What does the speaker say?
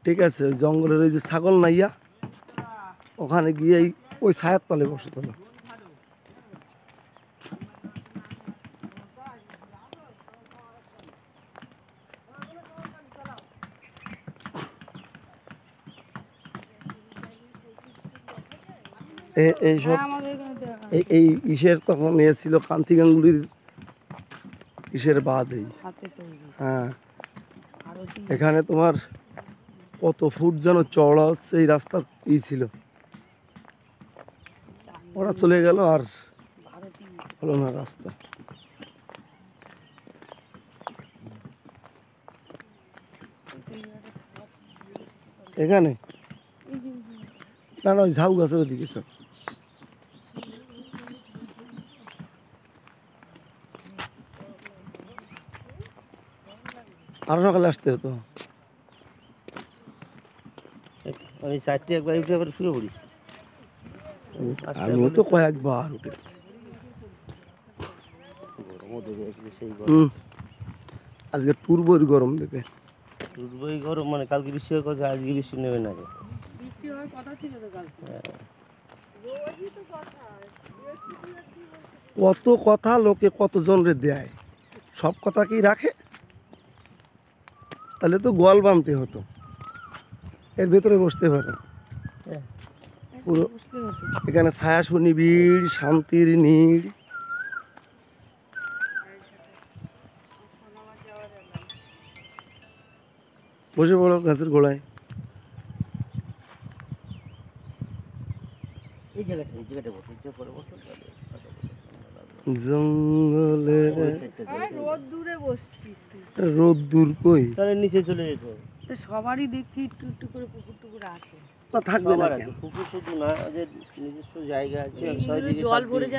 ঠিক আছে, ওই জঙ্গলের ওই যে ছাগল নাইয়া ওখানে গিয়ে ওই ছায়ার তলে বসে তোলো। এইসব এই ইসের তখন এ ছিল কান্তি গাঙ্গুলির ইসের বাদ এই। হ্যাঁ, এখানে তোমার কত ফুট যেন চওড়া হচ্ছে এই রাস্তার ই ছিল। ওরা চলে গেল আর হলো না রাস্তা। এখানে না না, ওই ঝাউ গাছের ওদিকে সব। আরো সকালে আসতে হতো। আমি চারটে একবার উঠে আবার শুয়ে পড়ি। আমিও তো কয়েকবার উঠেছি। আজকে পূর্বর গরম দেবে। পূর্বই গরম মানে কালকে বৃষ্টি হওয়ার কথা, আজকে বৃষ্টি নেবে না। বৃষ্টি হওয়ার কথা ছিল তো কালকে। কত কথা লোকে কতজন রে দেয়, সব কথা কি রাখে? তাহলে তো গোয়াল বানতে হতো, এর ভেতরে বসতে পারে পুরো। এখানে ছায়া সুনিবিড়, শান্তির নীড়। বসে পড়ো গাছের গোড়ায়। জঙ্গলের রোদ দূর কই, তাহলে নিচে চলে যেত। সবারই দেখছি একটু একটু করে পুকুর টুকুর আছে। তা থাকবে না, পুকুর শুধু না, ওদের নিজস্ব জায়গা আছে, জল ভরে